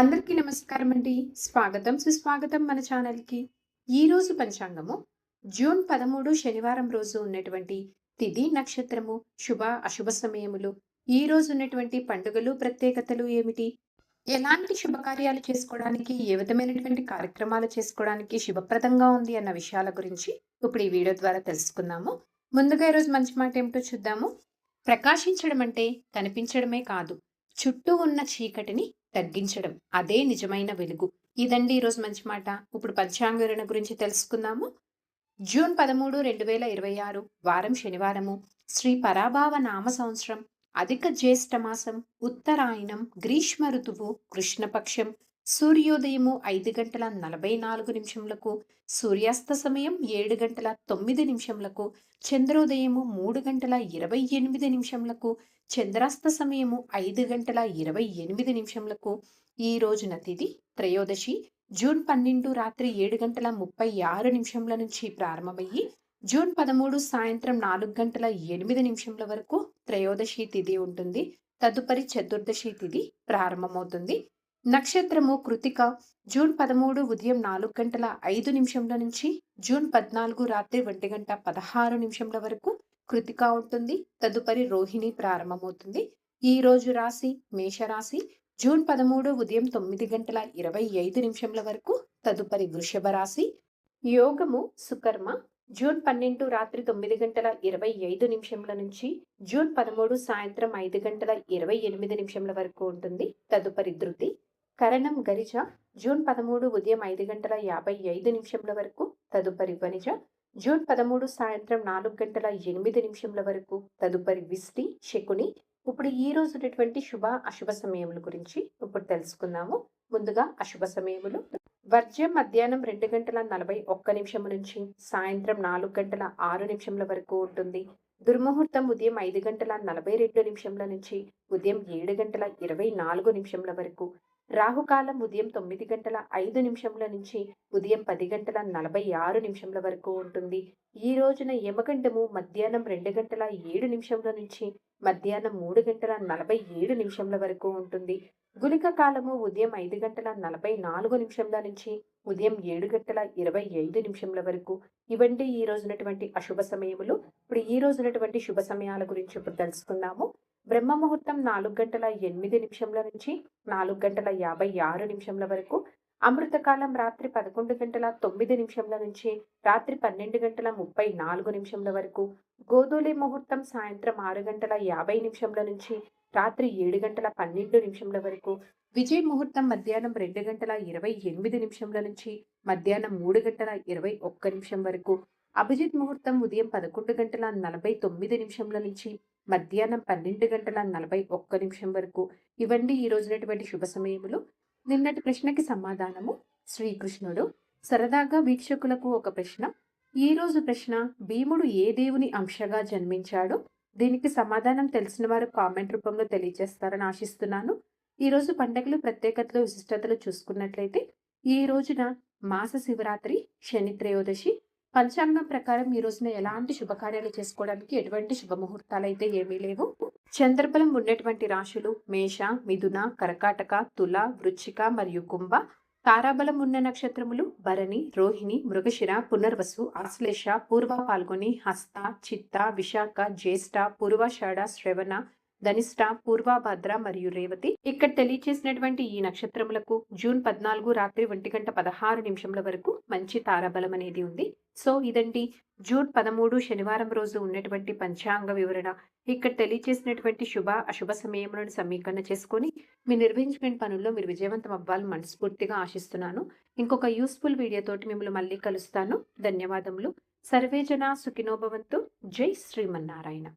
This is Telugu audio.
అందరికీ నమస్కారం అండి. స్వాగతం సుస్వాగతం మన ఛానల్‌కి. ఈరోజు పంచాంగము జూన్ 13 శనివారం రోజు ఉన్నటువంటి తిథి, నక్షత్రము, శుభ, అశుభ సమయములు, ఈ రోజు ఉన్నటువంటి పండుగలు, ప్రత్యేకతలు ఏమిటి? ఎలాంటి శుభకార్యాలు చేసుకోవడానికి, ఏ విధమైనటువంటి కార్యక్రమాలు చేసుకోవడానికి శుభప్రదంగా ఉంది అన్న విషయాల గురించి ఇప్పుడు ఈ వీడియో ద్వారా తెలుసుకుందాము. ముందుగా ఈరోజు మంచి మాట ఏమిటో చూద్దాము. ప్రకాశించడం అంటే కనిపించడమే కాదు, చుట్టూ ఉన్న చీకటిని తగ్గించడం. అదే నిజమైన వెలుగు. ఇదండి ఈరోజు మంచి మాట. ఇప్పుడు పంచాంగ వివరణ గురించి తెలుసుకుందాము. జూన్ 13, 2026 వారం శనివారము. శ్రీ పరాభావ నామ సంవత్సరం, అధిక జ్యేష్ఠ మాసం, ఉత్తరాయణం, గ్రీష్మ ఋతువు, కృష్ణపక్షం. సూర్యోదయము 5 గంటల 44 నిమిషములకు, సూర్యాస్త సమయం 7 గంటల 9 నిమిషములకు, చంద్రోదయము 3 గంటల 28 నిమిషములకు, చంద్రాస్త సమయము 5 గంటల 28 నిమిషములకు. ఈ రోజున తిథి త్రయోదశి. జూన్ 12 రాత్రి 7 గంటల 36 నిమిషముల నుంచి ప్రారంభమయ్యి జూన్ 13 సాయంత్రం 4 గంటల 8 నిమిషముల వరకు త్రయోదశి తిథి ఉంటుంది. తదుపరి చతుర్దశి తిథి ప్రారంభమవుతుంది. నక్షత్రము కృతిక. జూన్ 13 ఉదయం 4 గంటల 5 నిమిషముల నుంచి జూన్ 14 రాత్రి 1 గంట 16 నిమిషముల వరకు కృతిక ఉంటుంది. తదుపరి రోహిణి ప్రారంభమవుతుంది. ఈ రోజు రాశి మేషరాశి. జూన్ 13 ఉదయం 9 గంటల 25 నిమిషముల వరకు. తదుపరి వృషభ రాశి. యోగము సుకర్మ. జూన్ 12 రాత్రి 9 గంటల 25 నిమిషముల నుంచి జూన్ 13 సాయంత్రం 5 గంటల 28 నిమిషముల వరకు ఉంటుంది. తదుపరి ధృతి. కరణం గరిజ. జూన్ 13 ఉదయం 5 గంటల 55 నిమిషముల వరకు. తదుపరి వనిజ. జూన్ 13 సాయంత్రం 4 గంటల 8 నిమిషముల వరకు. తదుపరి విష్టి శకుని. ఇప్పుడు ఈ రోజు ఉన్నటువంటి శుభ అశుభ సమయముల గురించి ఇప్పుడు తెలుసుకుందాము. ముందుగా అశుభ సమయములు. వర్జ్యం మధ్యాహ్నం 2 గంటల 41 నిమిషముల నుంచి సాయంత్రం 4 గంటల 6 నిమిషముల వరకు ఉంటుంది. దుర్ముహూర్తం ఉదయం 5 గంటల 42 నిమిషముల నుంచి ఉదయం 7 గంటల 24 నిమిషముల వరకు. రాహుకాలం ఉదయం 9 గంటల 5 నిమిషముల నుంచి ఉదయం 10 గంటల 46 నిమిషముల వరకు ఉంటుంది. ఈ రోజున యమగండము మధ్యాహ్నం 2 గంటల 7 నిమిషముల నుంచి మధ్యాహ్నం 3 గంటల 47 నిమిషముల వరకు ఉంటుంది. గుళిక కాలము ఉదయం 5 గంటల 44 నిమిషముల నుంచి ఉదయం 7 గంటల 25 నిమిషముల వరకు. ఇవండి ఈ రోజునటువంటి అశుభ సమయములు. ఇప్పుడు ఈ రోజునటువంటి శుభ సమయాల గురించి ఇప్పుడు తెలుసుకుందాము. బ్రహ్మ ముహూర్తం 4 గంటల 8 నిమిషముల నుంచి 4 గంటల 56 నిమిషముల వరకు. అమృతకాలం రాత్రి 11 గంటల 9 నిమిషముల నుంచి రాత్రి 12 గంటల 34 నిమిషముల వరకు. గోధూళి ముహూర్తం సాయంత్రం 6 గంటల 50 నిమిషముల నుంచి రాత్రి 7 గంటల 12 నిమిషముల వరకు. విజయ ముహూర్తం మధ్యాహ్నం 2 గంటల 28 నిమిషముల నుంచి మధ్యాహ్నం 3 గంటల 21 నిమిషం వరకు. అభిజిత్ ముహూర్తం ఉదయం 11 గంటల 49 నిమిషముల నుంచి మధ్యాహ్నం 12 గంటల 41 నిమిషం వరకు. ఇవన్నీ ఈ రోజునటువంటి శుభ సమయములు. నిన్నటి ప్రశ్నకి సమాధానము శ్రీకృష్ణుడు. సరదాగా వీక్షకులకు ఒక ప్రశ్న. ఈ రోజు ప్రశ్న: భీముడు ఏ దేవుని అంశగా జన్మించాడు? దీనికి సమాధానం తెలిసిన వారు కామెంట్ రూపంలో తెలియజేస్తారని ఆశిస్తున్నాను. ఈ రోజు పండుగలు, ప్రత్యేకతలు, విశిష్టతలు చూసుకున్నట్లయితే ఈ రోజున మాస శివరాత్రి, శని త్రయోదశి. పంచాంగం ప్రకారం ఈ రోజున ఎలాంటి శుభకార్యాలు చేసుకోవడానికి ఎటువంటి శుభముహూర్తాలు అయితే ఏమీ లేవు. చంద్రబలం ఉన్నటువంటి రాశులు మేష, మిథున, కర్కాటక, తుల, వృశ్చిక మరియు కుంభ. తారాబలం ఉన్న నక్షత్రములు భరణి, రోహిణి, మృగశిర, పునర్వసు, ఆశ్లేష, పూర్వ పాల్గొని, హస్త, చిత్త, విశాఖ, జ్యేష్ఠ, పూర్వాషాఢ, శ్రవణ, ధనిష్ట, పూర్వభద్ర మరియు రేవతి. ఇక్కడ తెలియచేసినటువంటి ఈ నక్షత్రములకు జూన్ 14 రాత్రి 1 గంట 16 నిమిషముల వరకు మంచి తారాబలం అనేది ఉంది. సో ఇదండి జూన్ 13 శనివారం రోజు ఉన్నటువంటి పంచాంగ వివరణ. ఇక్కడ తెలియచేసినటువంటి శుభ అశుభ సమయములను సమీకరణ చేసుకొని మీరు నిర్వహించుకునే పనుల్లో మీరు విజయవంతం అవ్వాలని మనస్ఫూర్తిగా ఆశిస్తున్నాను. ఇంకొక యూస్ఫుల్ వీడియోతోటి మిమ్మల్ని మళ్ళీ కలుస్తాను. ధన్యవాదములు. సర్వేజన సుఖినో భవంతు. జై శ్రీమన్నారాయణ.